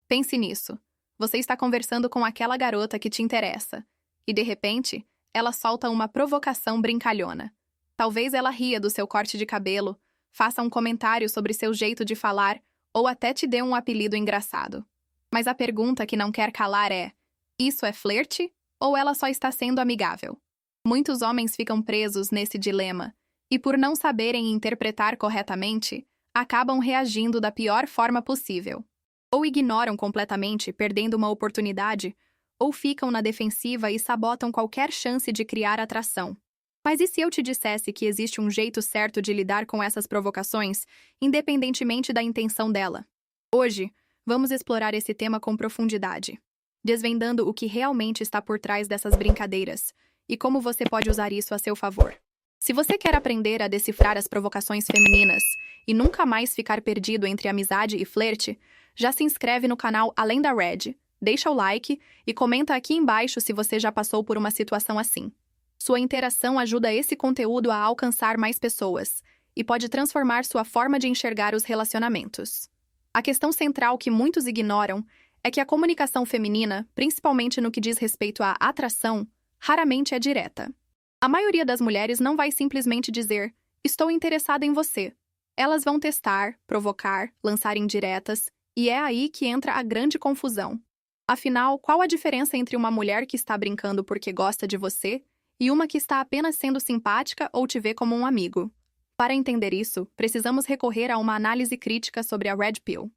Pense nisso. Você está conversando com aquela garota que te interessa, e de repente, ela solta uma provocação brincalhona. Talvez ela ria do seu corte de cabelo, faça um comentário sobre seu jeito de falar ou até te dê um apelido engraçado. Mas a pergunta que não quer calar é: isso é flerte ou ela só está sendo amigável? Muitos homens ficam presos nesse dilema e, por não saberem interpretar corretamente, acabam reagindo da pior forma possível. Ou ignoram completamente, perdendo uma oportunidade, ou ficam na defensiva e sabotam qualquer chance de criar atração. Mas e se eu te dissesse que existe um jeito certo de lidar com essas provocações, independentemente da intenção dela? Hoje, vamos explorar esse tema com profundidade, desvendando o que realmente está por trás dessas brincadeiras e como você pode usar isso a seu favor. Se você quer aprender a decifrar as provocações femininas e nunca mais ficar perdido entre amizade e flerte, já se inscreve no canal Além da Red, deixa o like e comenta aqui embaixo se você já passou por uma situação assim. Sua interação ajuda esse conteúdo a alcançar mais pessoas e pode transformar sua forma de enxergar os relacionamentos. A questão central que muitos ignoram é que a comunicação feminina, principalmente no que diz respeito à atração, raramente é direta. A maioria das mulheres não vai simplesmente dizer: estou interessada em você. Elas vão testar, provocar, lançar indiretas, e é aí que entra a grande confusão. Afinal, qual a diferença entre uma mulher que está brincando porque gosta de você e uma que está apenas sendo simpática ou te vê como um amigo? Para entender isso, precisamos recorrer a uma análise crítica sobre a Red Pill.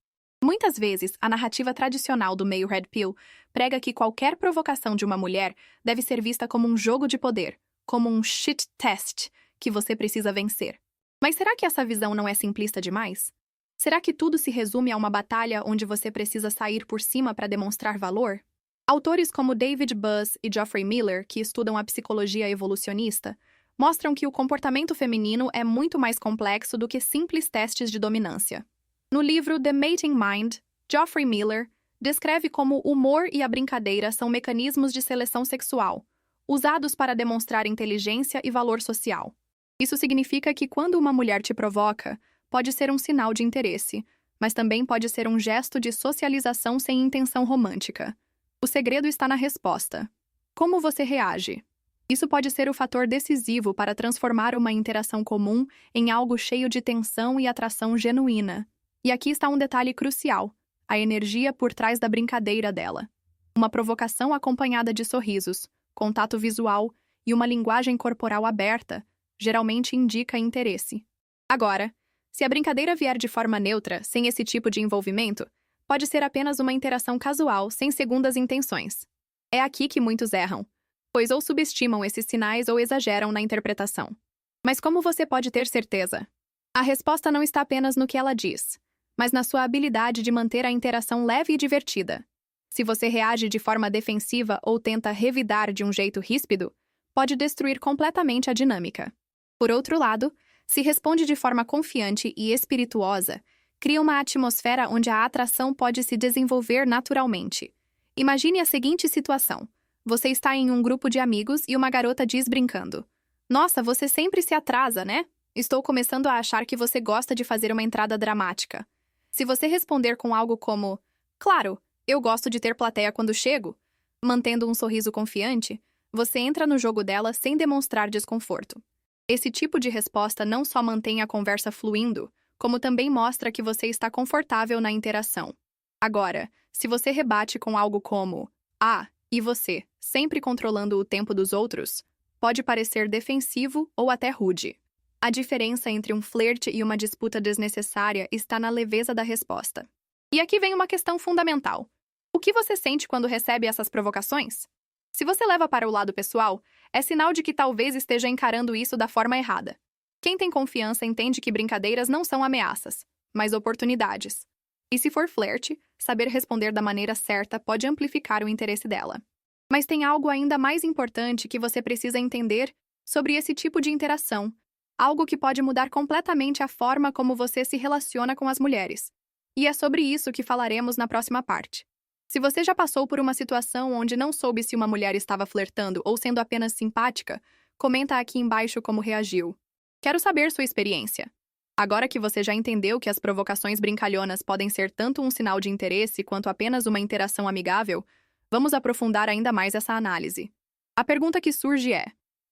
Muitas vezes, a narrativa tradicional do meio Red Pill prega que qualquer provocação de uma mulher deve ser vista como um jogo de poder, como um shit test que você precisa vencer. Mas será que essa visão não é simplista demais? Será que tudo se resume a uma batalha onde você precisa sair por cima para demonstrar valor? Autores como David Buss e Geoffrey Miller, que estudam a psicologia evolucionista, mostram que o comportamento feminino é muito mais complexo do que simples testes de dominância. No livro The Mating Mind, Geoffrey Miller descreve como o humor e a brincadeira são mecanismos de seleção sexual, usados para demonstrar inteligência e valor social. Isso significa que quando uma mulher te provoca, pode ser um sinal de interesse, mas também pode ser um gesto de socialização sem intenção romântica. O segredo está na resposta. Como você reage? Isso pode ser o fator decisivo para transformar uma interação comum em algo cheio de tensão e atração genuína. E aqui está um detalhe crucial: a energia por trás da brincadeira dela. Uma provocação acompanhada de sorrisos, contato visual e uma linguagem corporal aberta geralmente indica interesse. Agora, se a brincadeira vier de forma neutra, sem esse tipo de envolvimento, pode ser apenas uma interação casual, sem segundas intenções. É aqui que muitos erram, pois ou subestimam esses sinais ou exageram na interpretação. Mas como você pode ter certeza? A resposta não está apenas no que ela diz, mas na sua habilidade de manter a interação leve e divertida. Se você reage de forma defensiva ou tenta revidar de um jeito ríspido, pode destruir completamente a dinâmica. Por outro lado, se responde de forma confiante e espirituosa, cria uma atmosfera onde a atração pode se desenvolver naturalmente. Imagine a seguinte situação: você está em um grupo de amigos e uma garota diz brincando: nossa, você sempre se atrasa, né? Estou começando a achar que você gosta de fazer uma entrada dramática. Se você responder com algo como: claro, eu gosto de ter plateia quando chego, mantendo um sorriso confiante, você entra no jogo dela sem demonstrar desconforto. Esse tipo de resposta não só mantém a conversa fluindo, como também mostra que você está confortável na interação. Agora, se você rebate com algo como: ah, e você, sempre controlando o tempo dos outros, pode parecer defensivo ou até rude. A diferença entre um flerte e uma disputa desnecessária está na leveza da resposta. E aqui vem uma questão fundamental: o que você sente quando recebe essas provocações? Se você leva para o lado pessoal, é sinal de que talvez esteja encarando isso da forma errada. Quem tem confiança entende que brincadeiras não são ameaças, mas oportunidades. E se for flerte, saber responder da maneira certa pode amplificar o interesse dela. Mas tem algo ainda mais importante que você precisa entender sobre esse tipo de interação, algo que pode mudar completamente a forma como você se relaciona com as mulheres. E é sobre isso que falaremos na próxima parte. Se você já passou por uma situação onde não soube se uma mulher estava flertando ou sendo apenas simpática, comenta aqui embaixo como reagiu. Quero saber sua experiência. Agora que você já entendeu que as provocações brincalhonas podem ser tanto um sinal de interesse quanto apenas uma interação amigável, vamos aprofundar ainda mais essa análise. A pergunta que surge é: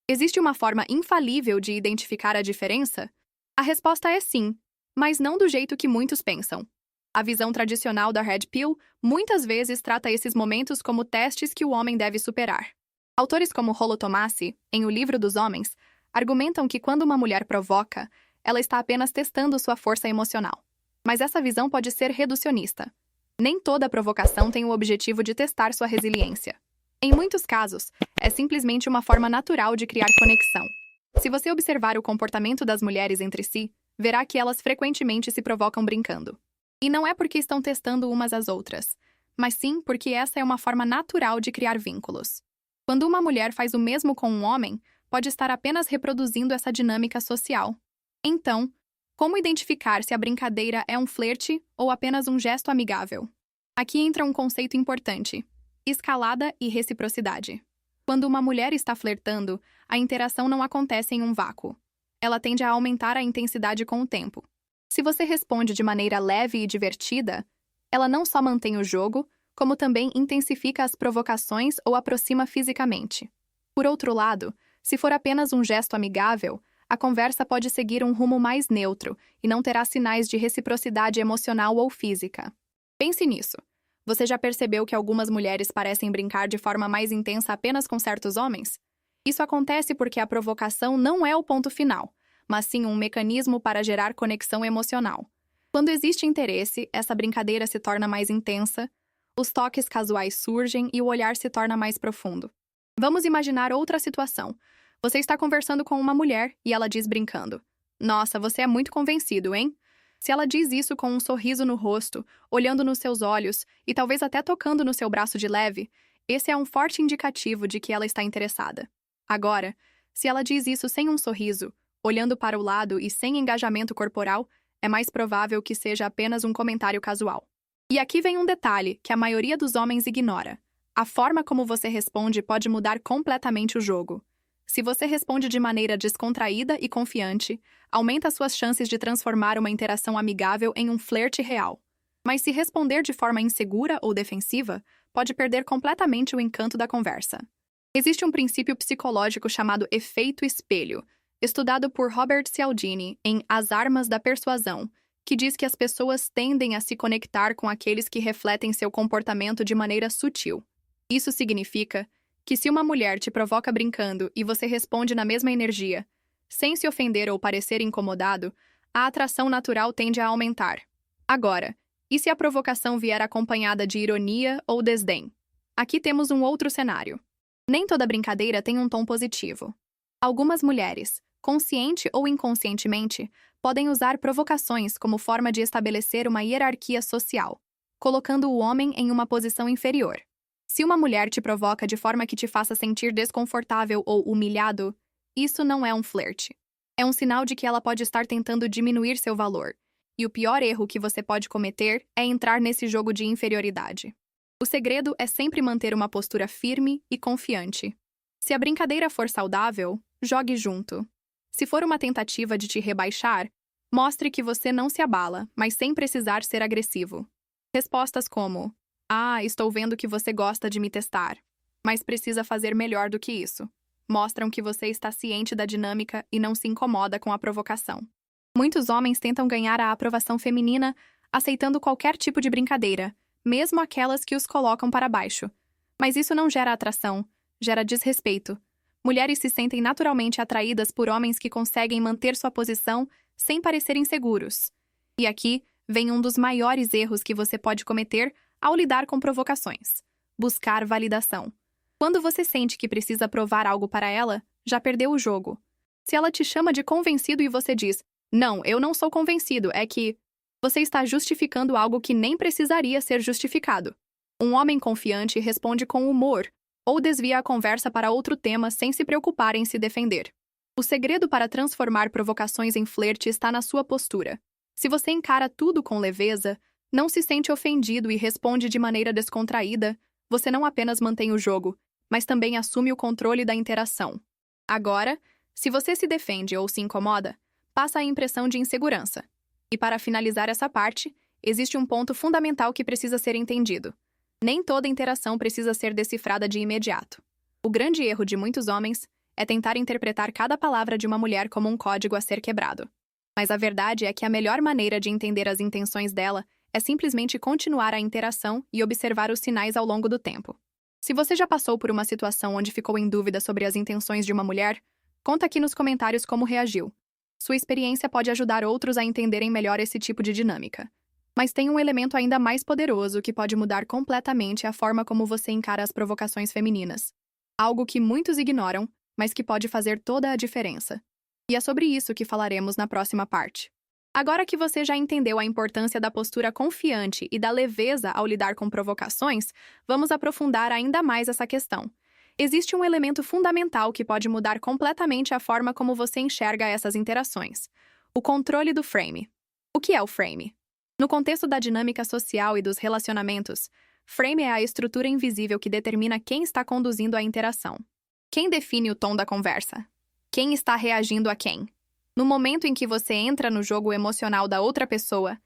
existe uma forma infalível de identificar a diferença? A resposta é sim, mas não do jeito que muitos pensam. A visão tradicional da Red Pill muitas vezes trata esses momentos como testes que o homem deve superar. Autores como Rollo Tomassi, em O Livro dos Homens, argumentam que quando uma mulher provoca, ela está apenas testando sua força emocional. Mas essa visão pode ser reducionista. Nem toda provocação tem o objetivo de testar sua resiliência. Em muitos casos, é simplesmente uma forma natural de criar conexão. Se você observar o comportamento das mulheres entre si, verá que elas frequentemente se provocam brincando. E não é porque estão testando umas às outras, mas sim porque essa é uma forma natural de criar vínculos. Quando uma mulher faz o mesmo com um homem, pode estar apenas reproduzindo essa dinâmica social. Então, como identificar se a brincadeira é um flerte ou apenas um gesto amigável? Aqui entra um conceito importante: escalada e reciprocidade. Quando uma mulher está flertando, a interação não acontece em um vácuo. Ela tende a aumentar a intensidade com o tempo. Se você responde de maneira leve e divertida, ela não só mantém o jogo, como também intensifica as provocações ou aproxima fisicamente. Por outro lado, se for apenas um gesto amigável, a conversa pode seguir um rumo mais neutro e não terá sinais de reciprocidade emocional ou física. Pense nisso. Você já percebeu que algumas mulheres parecem brincar de forma mais intensa apenas com certos homens? Isso acontece porque a provocação não é o ponto final, mas sim um mecanismo para gerar conexão emocional. Quando existe interesse, essa brincadeira se torna mais intensa, os toques casuais surgem e o olhar se torna mais profundo. Vamos imaginar outra situação. Você está conversando com uma mulher e ela diz brincando: "Nossa, você é muito convencido, hein?" Se ela diz isso com um sorriso no rosto, olhando nos seus olhos e talvez até tocando no seu braço de leve, esse é um forte indicativo de que ela está interessada. Agora, se ela diz isso sem um sorriso, olhando para o lado e sem engajamento corporal, é mais provável que seja apenas um comentário casual. E aqui vem um detalhe que a maioria dos homens ignora: a forma como você responde pode mudar completamente o jogo. Se você responde de maneira descontraída e confiante, aumenta suas chances de transformar uma interação amigável em um flerte real. Mas se responder de forma insegura ou defensiva, pode perder completamente o encanto da conversa. Existe um princípio psicológico chamado efeito espelho, estudado por Robert Cialdini em As Armas da Persuasão, que diz que as pessoas tendem a se conectar com aqueles que refletem seu comportamento de maneira sutil. Isso significa que se uma mulher te provoca brincando e você responde na mesma energia, sem se ofender ou parecer incomodado, a atração natural tende a aumentar. Agora, e se a provocação vier acompanhada de ironia ou desdém? Aqui temos um outro cenário. Nem toda brincadeira tem um tom positivo. Algumas mulheres, consciente ou inconscientemente, podem usar provocações como forma de estabelecer uma hierarquia social, colocando o homem em uma posição inferior. Se uma mulher te provoca de forma que te faça sentir desconfortável ou humilhado, isso não é um flerte. É um sinal de que ela pode estar tentando diminuir seu valor. E o pior erro que você pode cometer é entrar nesse jogo de inferioridade. O segredo é sempre manter uma postura firme e confiante. Se a brincadeira for saudável, jogue junto. Se for uma tentativa de te rebaixar, mostre que você não se abala, mas sem precisar ser agressivo. Respostas como: "Ah, estou vendo que você gosta de me testar, mas precisa fazer melhor do que isso", mostram que você está ciente da dinâmica e não se incomoda com a provocação. Muitos homens tentam ganhar a aprovação feminina aceitando qualquer tipo de brincadeira, mesmo aquelas que os colocam para baixo. Mas isso não gera atração, gera desrespeito. Mulheres se sentem naturalmente atraídas por homens que conseguem manter sua posição sem parecer inseguros. E aqui vem um dos maiores erros que você pode cometer ao lidar com provocações: buscar validação. Quando você sente que precisa provar algo para ela, já perdeu o jogo. Se ela te chama de convencido e você diz: "Não, eu não sou convencido, é que..." você está justificando algo que nem precisaria ser justificado. Um homem confiante responde com humor, ou desvia a conversa para outro tema sem se preocupar em se defender. O segredo para transformar provocações em flerte está na sua postura. Se você encara tudo com leveza, não se sente ofendido e responde de maneira descontraída, você não apenas mantém o jogo, mas também assume o controle da interação. Agora, se você se defende ou se incomoda, passa a impressão de insegurança. E para finalizar essa parte, existe um ponto fundamental que precisa ser entendido. Nem toda interação precisa ser decifrada de imediato. O grande erro de muitos homens é tentar interpretar cada palavra de uma mulher como um código a ser quebrado. Mas a verdade é que a melhor maneira de entender as intenções dela é simplesmente continuar a interação e observar os sinais ao longo do tempo. Se você já passou por uma situação onde ficou em dúvida sobre as intenções de uma mulher, conta aqui nos comentários como reagiu. Sua experiência pode ajudar outros a entenderem melhor esse tipo de dinâmica. Mas tem um elemento ainda mais poderoso que pode mudar completamente a forma como você encara as provocações femininas. Algo que muitos ignoram, mas que pode fazer toda a diferença. E é sobre isso que falaremos na próxima parte. Agora que você já entendeu a importância da postura confiante e da leveza ao lidar com provocações, vamos aprofundar ainda mais essa questão. Existe um elemento fundamental que pode mudar completamente a forma como você enxerga essas interações: o controle do frame. O que é o frame? No contexto da dinâmica social e dos relacionamentos, frame é a estrutura invisível que determina quem está conduzindo a interação. Quem define o tom da conversa? Quem está reagindo a quem? No momento em que você entra no jogo emocional da outra pessoa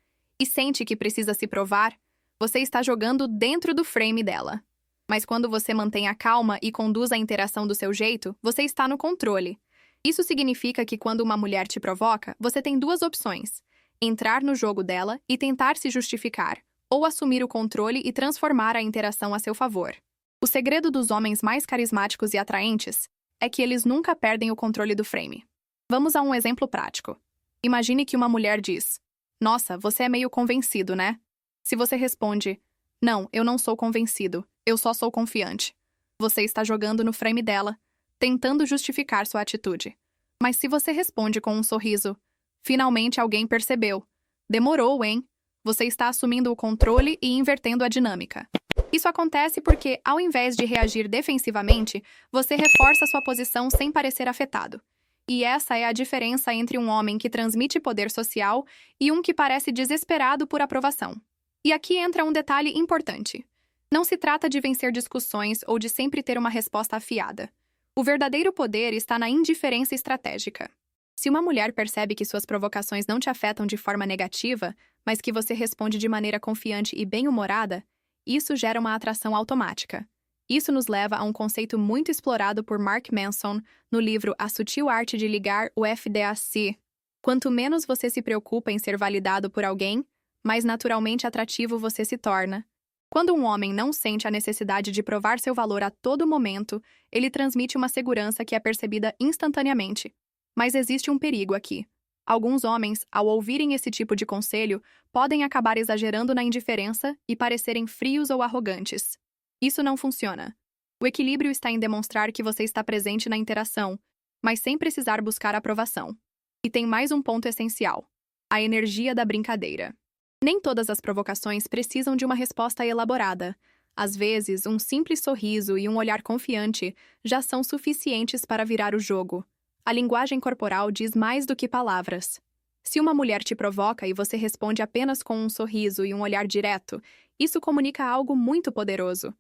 e sente que precisa se provar, você está jogando dentro do frame dela. Mas quando você mantém a calma e conduz a interação do seu jeito, você está no controle. Isso significa que quando uma mulher te provoca, você tem duas opções: entrar no jogo dela e tentar se justificar, ou assumir o controle e transformar a interação a seu favor. O segredo dos homens mais carismáticos e atraentes é que eles nunca perdem o controle do frame. Vamos a um exemplo prático. Imagine que uma mulher diz: "Nossa, você é meio convencido, né?" Se você responde: "Não, eu não sou convencido, eu só sou confiante", você está jogando no frame dela, tentando justificar sua atitude. Mas se você responde com um sorriso: "Finalmente alguém percebeu. Demorou, hein?", você está assumindo o controle e invertendo a dinâmica. Isso acontece porque, ao invés de reagir defensivamente, você reforça sua posição sem parecer afetado. E essa é a diferença entre um homem que transmite poder social e um que parece desesperado por aprovação. E aqui entra um detalhe importante. Não se trata de vencer discussões ou de sempre ter uma resposta afiada. O verdadeiro poder está na indiferença estratégica. Se uma mulher percebe que suas provocações não te afetam de forma negativa, mas que você responde de maneira confiante e bem-humorada, isso gera uma atração automática. Isso nos leva a um conceito muito explorado por Mark Manson no livro A Sutil Arte de Ligar o FDAC. Quanto menos você se preocupa em ser validado por alguém, mais naturalmente atrativo você se torna. Quando um homem não sente a necessidade de provar seu valor a todo momento, ele transmite uma segurança que é percebida instantaneamente. Mas existe um perigo aqui. Alguns homens, ao ouvirem esse tipo de conselho, podem acabar exagerando na indiferença e parecerem frios ou arrogantes. Isso não funciona. O equilíbrio está em demonstrar que você está presente na interação, mas sem precisar buscar aprovação. E tem mais um ponto essencial: a energia da brincadeira. Nem todas as provocações precisam de uma resposta elaborada. Às vezes, um simples sorriso e um olhar confiante já são suficientes para virar o jogo. A linguagem corporal diz mais do que palavras. Se uma mulher te provoca e você responde apenas com um sorriso e um olhar direto, isso comunica algo muito poderoso.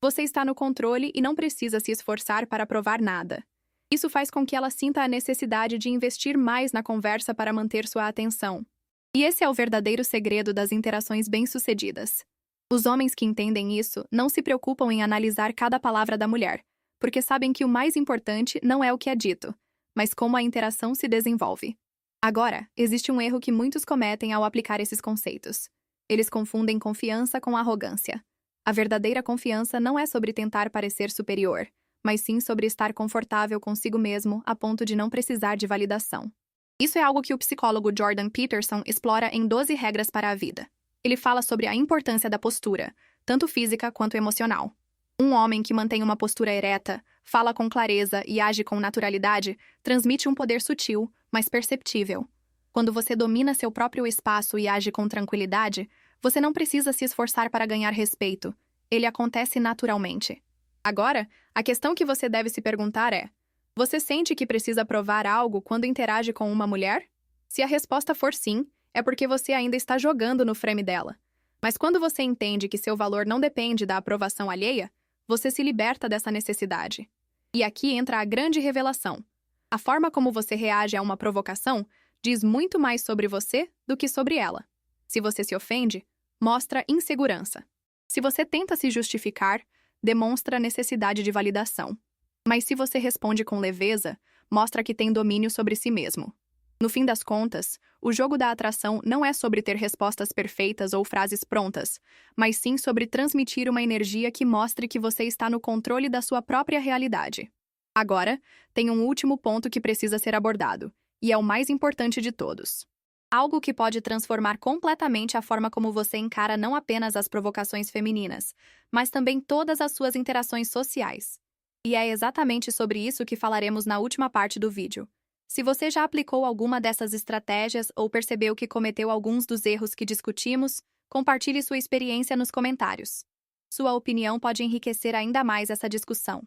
Você está no controle e não precisa se esforçar para provar nada. Isso faz com que ela sinta a necessidade de investir mais na conversa para manter sua atenção. E esse é o verdadeiro segredo das interações bem-sucedidas. Os homens que entendem isso não se preocupam em analisar cada palavra da mulher, porque sabem que o mais importante não é o que é dito, mas como a interação se desenvolve. Agora, existe um erro que muitos cometem ao aplicar esses conceitos. Eles confundem confiança com arrogância. A verdadeira confiança não é sobre tentar parecer superior, mas sim sobre estar confortável consigo mesmo a ponto de não precisar de validação. Isso é algo que o psicólogo Jordan Peterson explora em 12 Regras para a Vida. Ele fala sobre a importância da postura, tanto física quanto emocional. Um homem que mantém uma postura ereta, fala com clareza e age com naturalidade, transmite um poder sutil, mas perceptível. Quando você domina seu próprio espaço e age com tranquilidade, você não precisa se esforçar para ganhar respeito. Ele acontece naturalmente. Agora, a questão que você deve se perguntar é: você sente que precisa provar algo quando interage com uma mulher? Se a resposta for sim, é porque você ainda está jogando no frame dela. Mas quando você entende que seu valor não depende da aprovação alheia, você se liberta dessa necessidade. E aqui entra a grande revelação. A forma como você reage a uma provocação diz muito mais sobre você do que sobre ela. Se você se ofende, mostra insegurança. Se você tenta se justificar, demonstra necessidade de validação. Mas se você responde com leveza, mostra que tem domínio sobre si mesmo. No fim das contas, o jogo da atração não é sobre ter respostas perfeitas ou frases prontas, mas sim sobre transmitir uma energia que mostre que você está no controle da sua própria realidade. Agora, tem um último ponto que precisa ser abordado, e é o mais importante de todos. Algo que pode transformar completamente a forma como você encara não apenas as provocações femininas, mas também todas as suas interações sociais. E é exatamente sobre isso que falaremos na última parte do vídeo. Se você já aplicou alguma dessas estratégias ou percebeu que cometeu alguns dos erros que discutimos, compartilhe sua experiência nos comentários. Sua opinião pode enriquecer ainda mais essa discussão.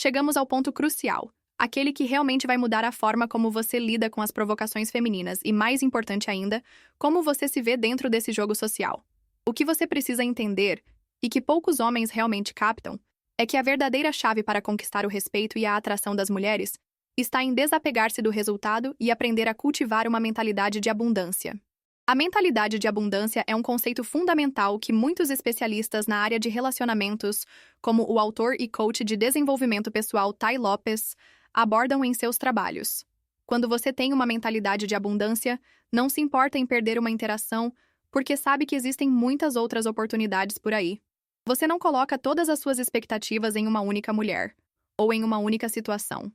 Chegamos ao ponto crucial, aquele que realmente vai mudar a forma como você lida com as provocações femininas e, mais importante ainda, como você se vê dentro desse jogo social. O que você precisa entender, e que poucos homens realmente captam, é que a verdadeira chave para conquistar o respeito e a atração das mulheres está em desapegar-se do resultado e aprender a cultivar uma mentalidade de abundância. A mentalidade de abundância é um conceito fundamental que muitos especialistas na área de relacionamentos, como o autor e coach de desenvolvimento pessoal Tai Lopes, abordam em seus trabalhos. Quando você tem uma mentalidade de abundância, não se importa em perder uma interação, porque sabe que existem muitas outras oportunidades por aí. Você não coloca todas as suas expectativas em uma única mulher, ou em uma única situação.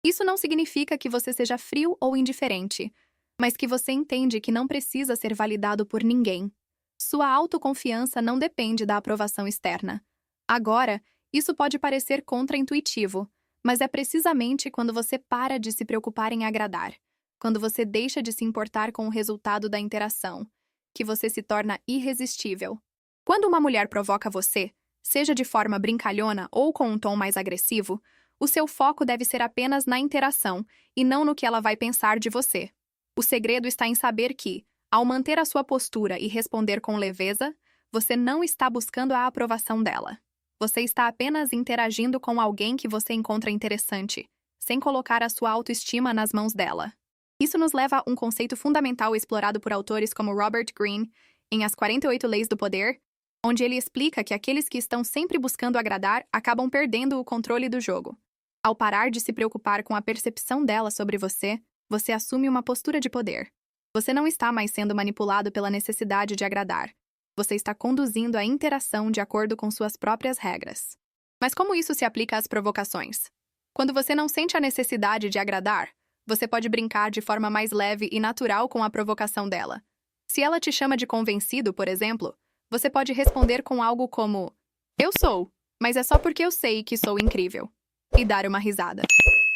Isso não significa que você seja frio ou indiferente, mas que você entende que não precisa ser validado por ninguém. Sua autoconfiança não depende da aprovação externa. Agora, isso pode parecer contraintuitivo, mas é precisamente quando você para de se preocupar em agradar, quando você deixa de se importar com o resultado da interação, que você se torna irresistível. Quando uma mulher provoca você, seja de forma brincalhona ou com um tom mais agressivo, o seu foco deve ser apenas na interação e não no que ela vai pensar de você. O segredo está em saber que, ao manter a sua postura e responder com leveza, você não está buscando a aprovação dela. Você está apenas interagindo com alguém que você encontra interessante, sem colocar a sua autoestima nas mãos dela. Isso nos leva a um conceito fundamental explorado por autores como Robert Greene em As 48 Leis do Poder, onde ele explica que aqueles que estão sempre buscando agradar acabam perdendo o controle do jogo. Ao parar de se preocupar com a percepção dela sobre você, você assume uma postura de poder. Você não está mais sendo manipulado pela necessidade de agradar. Você está conduzindo a interação de acordo com suas próprias regras. Mas como isso se aplica às provocações? Quando você não sente a necessidade de agradar, você pode brincar de forma mais leve e natural com a provocação dela. Se ela te chama de convencido, por exemplo, você pode responder com algo como: "Eu sou, mas é só porque eu sei que sou incrível." E dar uma risada.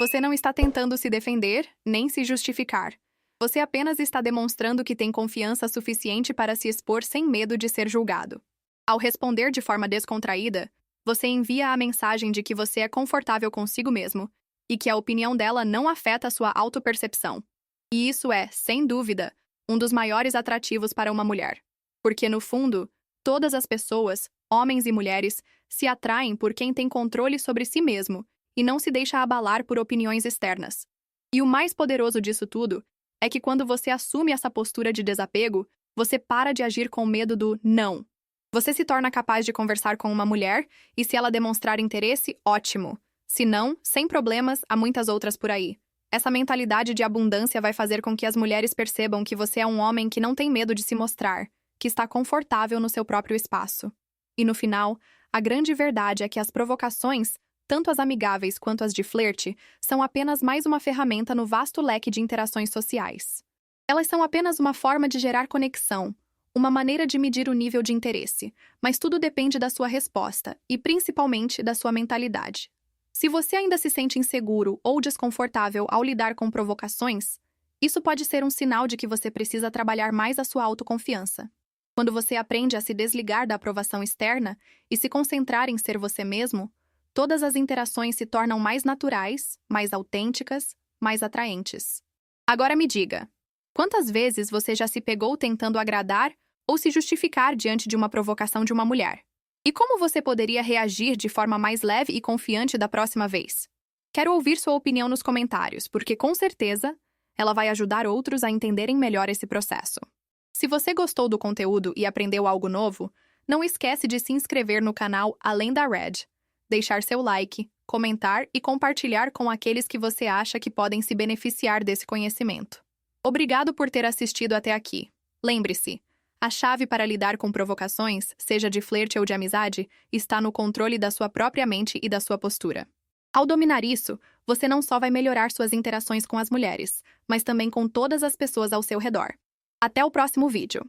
Você não está tentando se defender, nem se justificar. Você apenas está demonstrando que tem confiança suficiente para se expor sem medo de ser julgado. Ao responder de forma descontraída, você envia a mensagem de que você é confortável consigo mesmo e que a opinião dela não afeta a sua autopercepção. E isso é, sem dúvida, um dos maiores atrativos para uma mulher. Porque, no fundo, todas as pessoas, homens e mulheres, se atraem por quem tem controle sobre si mesmo e não se deixa abalar por opiniões externas. E o mais poderoso disso tudo é que quando você assume essa postura de desapego, você para de agir com medo do não. Você se torna capaz de conversar com uma mulher e, se ela demonstrar interesse, ótimo. Se não, sem problemas, há muitas outras por aí. Essa mentalidade de abundância vai fazer com que as mulheres percebam que você é um homem que não tem medo de se mostrar, que está confortável no seu próprio espaço. E no final, a grande verdade é que as provocações, tanto as amigáveis quanto as de flerte, são apenas mais uma ferramenta no vasto leque de interações sociais. Elas são apenas uma forma de gerar conexão, uma maneira de medir o nível de interesse, mas tudo depende da sua resposta e, principalmente, da sua mentalidade. Se você ainda se sente inseguro ou desconfortável ao lidar com provocações, isso pode ser um sinal de que você precisa trabalhar mais a sua autoconfiança. Quando você aprende a se desligar da aprovação externa e se concentrar em ser você mesmo, todas as interações se tornam mais naturais, mais autênticas, mais atraentes. Agora me diga, quantas vezes você já se pegou tentando agradar ou se justificar diante de uma provocação de uma mulher? E como você poderia reagir de forma mais leve e confiante da próxima vez? Quero ouvir sua opinião nos comentários, porque com certeza Ela vai ajudar outros a entenderem melhor esse processo. Se você gostou do conteúdo e aprendeu algo novo, não esquece de se inscrever no canal Além da Red, deixar seu like, comentar e compartilhar com aqueles que você acha que podem se beneficiar desse conhecimento. Obrigado por ter assistido até aqui. Lembre-se, a chave para lidar com provocações, seja de flerte ou de amizade, está no controle da sua própria mente e da sua postura. Ao dominar isso, você não só vai melhorar suas interações com as mulheres, mas também com todas as pessoas ao seu redor. Até o próximo vídeo!